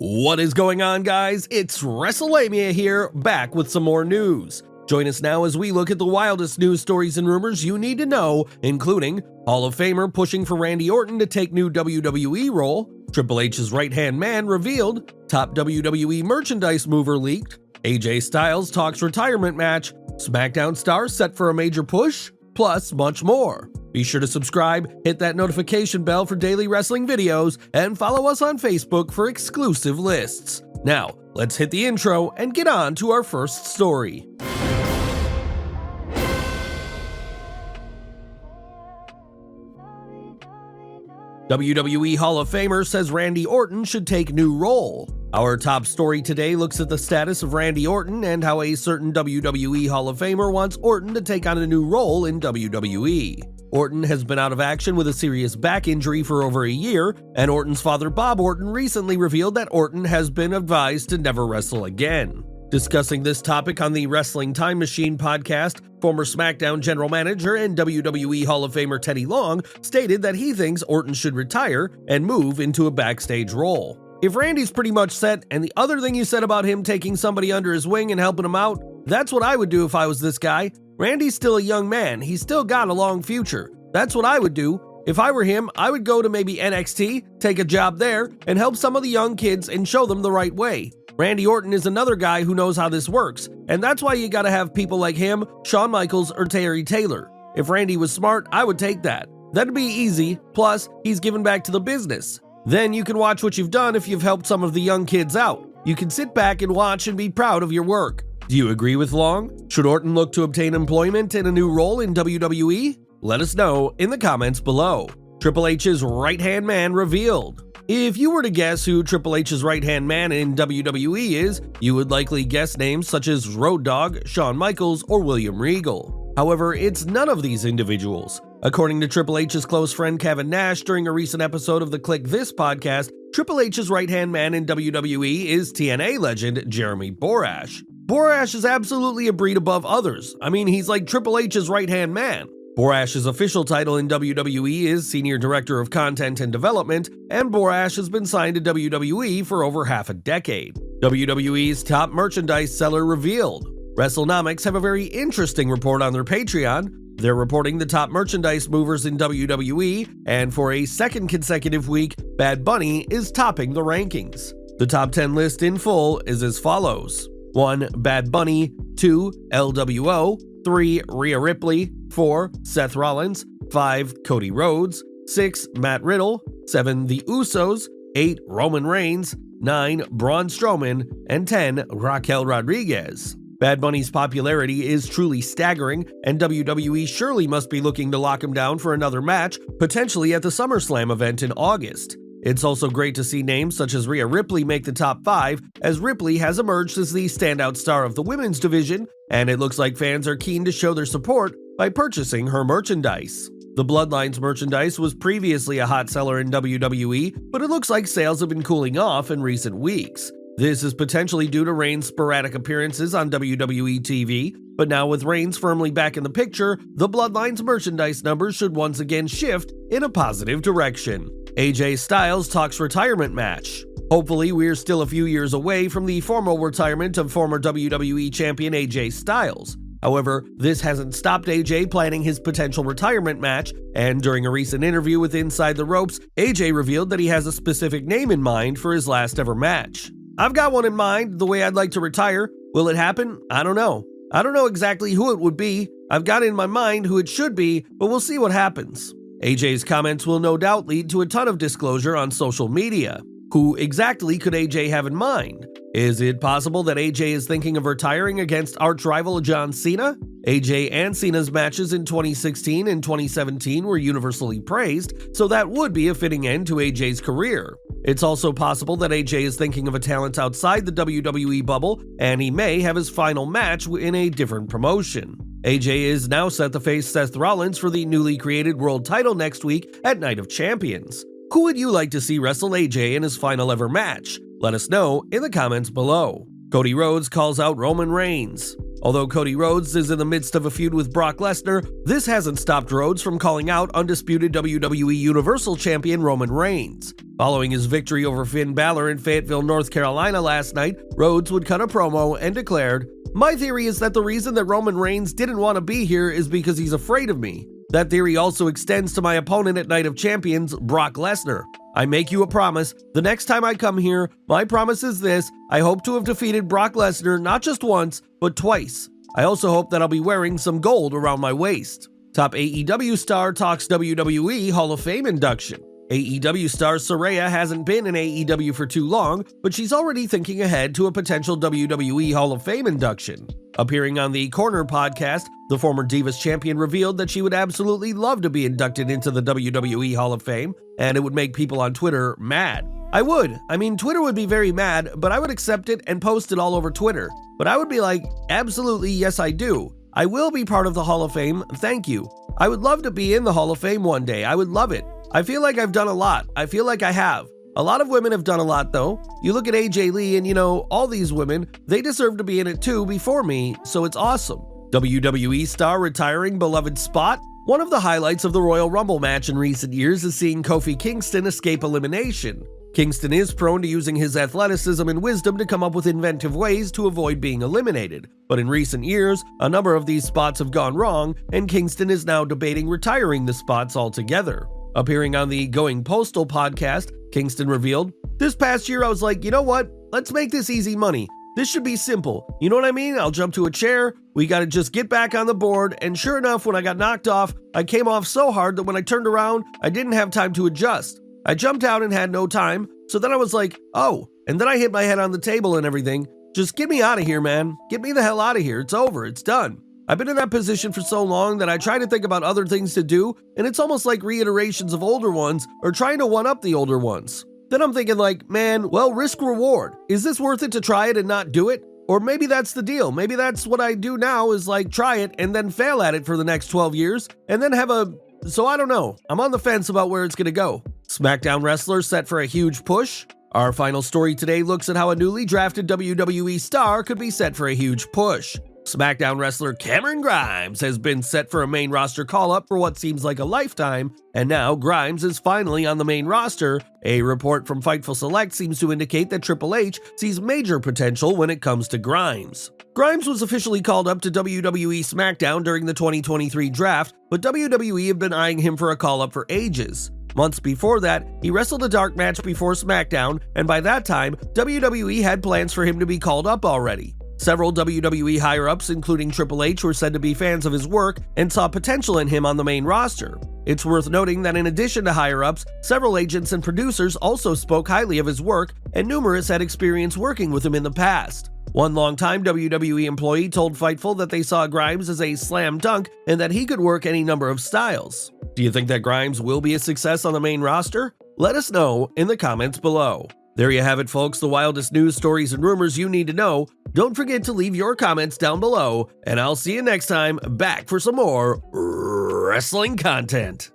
What is going on, guys? It's Wrestlelamia here, back with some more news. Join us now as we look at the wildest news stories and rumors you need to know, including Hall of Famer pushing for Randy Orton to take new WWE role, Triple H's right-hand man revealed, top WWE merchandise mover leaked, AJ Styles talks retirement match, SmackDown stars set for a major push, plus much more. Be sure to subscribe, hit that notification bell for daily wrestling videos, and follow us on Facebook for exclusive lists. Now, let's hit the intro and get on to our first story. WWE Hall of Famer says Randy Orton should take new role. Our top story today looks at the status of Randy Orton and how a certain WWE Hall of Famer wants Orton to take on a new role in WWE. Orton has been out of action with a serious back injury for over a year, and Orton's father Bob Orton recently revealed that Orton has been advised to never wrestle again. Discussing this topic on the Wrestling Time Machine podcast, former SmackDown general manager and WWE Hall of Famer Teddy Long stated that he thinks Orton should retire and move into a backstage role. If Randy's pretty much set, and the other thing you said about him taking somebody under his wing and helping him out, that's what I would do if I was this guy. Randy's still a young man, he's still got a long future. That's what I would do. If I were him, I would go to maybe NXT, take a job there, and help some of the young kids and show them the right way. Randy Orton is another guy who knows how this works, and that's why you gotta have people like him, Shawn Michaels, or Terry Taylor. If Randy was smart, I would take that. That'd be easy, plus he's giving back to the business. Then you can watch what you've done if you've helped some of the young kids out. You can sit back and watch and be proud of your work. Do you agree with Long? Should Orton look to obtain employment in a new role in WWE? Let us know in the comments below. Triple H's right-hand man revealed. If you were to guess who Triple H's right-hand man in WWE is, you would likely guess names such as Road Dogg, Shawn Michaels, or William Regal. However, it's none of these individuals. According to Triple H's close friend Kevin Nash during a recent episode of the Click This podcast, Triple H's right-hand man in WWE is TNA legend Jeremy Borash. Borash is absolutely a breed above others. I mean, he's like Triple H's right-hand man. Borash's official title in WWE is Senior Director of Content and Development, and Borash has been signed to WWE for over half a decade. WWE's top merchandise seller revealed. WrestleNomics have a very interesting report on their Patreon. They're reporting the top merchandise movers in WWE, and for a second consecutive week, Bad Bunny is topping the rankings. The top 10 list in full is as follows. 1. Bad Bunny. 2. LWO. 3. Rhea Ripley. 4. Seth Rollins. 5. Cody Rhodes. 6. Matt Riddle. 7. The Usos. 8. Roman Reigns. 9. Braun Strowman. And 10. Raquel Rodriguez. Bad Bunny's popularity is truly staggering, and WWE surely must be looking to lock him down for another match, potentially at the SummerSlam event in August. It's also great to see names such as Rhea Ripley make the top 5, as Ripley has emerged as the standout star of the women's division, and it looks like fans are keen to show their support by purchasing her merchandise. The Bloodlines merchandise was previously a hot seller in WWE, but it looks like sales have been cooling off in recent weeks. This is potentially due to Reigns' sporadic appearances on WWE TV, but now with Reigns firmly back in the picture, the Bloodlines merchandise numbers should once again shift in a positive direction. AJ Styles talks retirement match. Hopefully, we're still a few years away from the formal retirement of former WWE champion AJ Styles. However, this hasn't stopped AJ planning his potential retirement match, and during a recent interview with Inside the Ropes, AJ revealed that he has a specific name in mind for his last ever match. I've got one in mind, the way I'd like to retire. Will it happen? I don't know. I don't know exactly who it would be. I've got in my mind who it should be, but we'll see what happens. AJ's comments will no doubt lead to a ton of disclosure on social media. Who exactly could AJ have in mind? Is it possible that AJ is thinking of retiring against arch-rival John Cena? AJ and Cena's matches in 2016 and 2017 were universally praised, so that would be a fitting end to AJ's career. It's also possible that AJ is thinking of a talent outside the WWE bubble, and he may have his final match in a different promotion. AJ is now set to face Seth Rollins for the newly created world title next week at Night of Champions. Who would you like to see wrestle AJ in his final ever match? Let us know in the comments below. Cody Rhodes calls out Roman Reigns. Although Cody Rhodes is in the midst of a feud with Brock Lesnar, this hasn't stopped Rhodes from calling out undisputed WWE Universal Champion Roman Reigns. Following his victory over Finn Balor in Fayetteville, North Carolina last night, Rhodes would cut a promo and declared, "My theory is that the reason that Roman Reigns didn't want to be here is because he's afraid of me. That theory also extends to my opponent at Night of Champions, Brock Lesnar. I make you a promise. The next time I come here, my promise is this: I hope to have defeated Brock Lesnar not just once, but twice. I also hope that I'll be wearing some gold around my waist." Top AEW star talks WWE Hall of Fame induction. AEW star Saraya hasn't been in AEW for too long, but she's already thinking ahead to a potential WWE Hall of Fame induction. Appearing on the Corner podcast, the former Divas champion revealed that she would absolutely love to be inducted into the WWE Hall of Fame, and it would make people on Twitter mad. I would. I mean, Twitter would be very mad, but I would accept it and post it all over Twitter. But I would be like, absolutely, yes I do. I will be part of the Hall of Fame, thank you. I would love to be in the Hall of Fame one day, I would love it. I feel like I've done a lot. I feel like I have. A lot of women have done a lot though. You look at AJ Lee and all these women, they deserve to be in it too before me, so it's awesome. WWE star retiring beloved spot? One of the highlights of the Royal Rumble match in recent years is seeing Kofi Kingston escape elimination. Kingston is prone to using his athleticism and wisdom to come up with inventive ways to avoid being eliminated, but in recent years, a number of these spots have gone wrong, and Kingston is now debating retiring the spots altogether. Appearing on the Going Postal podcast, Kingston revealed, "This past year I was like, you know what? Let's make this easy money. This should be simple. You know what I mean? I'll jump to a chair, we gotta just get back on the board, and sure enough, when I got knocked off, I came off so hard that when I turned around, I didn't have time to adjust. I jumped out and had no time, so then I was like, oh, and then I hit my head on the table and everything. Just get me out of here, man. Get me the hell out of here. It's over. It's done. I've been in that position for so long that I try to think about other things to do, and it's almost like reiterations of older ones or trying to one-up the older ones. Then I'm thinking like, man, well, risk-reward. Is this worth it to try it and not do it? Or maybe that's the deal. Maybe that's what I do now is like try it and then fail at it for the next 12 years and then so I don't know. I'm on the fence about where it's going to go. SmackDown wrestler set for a huge push? Our final story today looks at how a newly drafted WWE star could be set for a huge push. SmackDown wrestler Cameron Grimes has been set for a main roster call-up for what seems like a lifetime, and now Grimes is finally on the main roster. A report from Fightful Select seems to indicate that Triple H sees major potential when it comes to Grimes. Grimes was officially called up to WWE SmackDown during the 2023 draft, but WWE have been eyeing him for a call-up for ages. Months before that, he wrestled a dark match before SmackDown, and by that time, WWE had plans for him to be called up already. Several WWE higher-ups, including Triple H, were said to be fans of his work and saw potential in him on the main roster. It's worth noting that in addition to higher-ups, several agents and producers also spoke highly of his work, and numerous had experience working with him in the past. One longtime WWE employee told Fightful that they saw Grimes as a slam dunk and that he could work any number of styles. Do you think that Grimes will be a success on the main roster? Let us know in the comments below. There you have it, folks, the wildest news, stories, and rumors you need to know. Don't forget to leave your comments down below, and I'll see you next time back for some more wrestling content.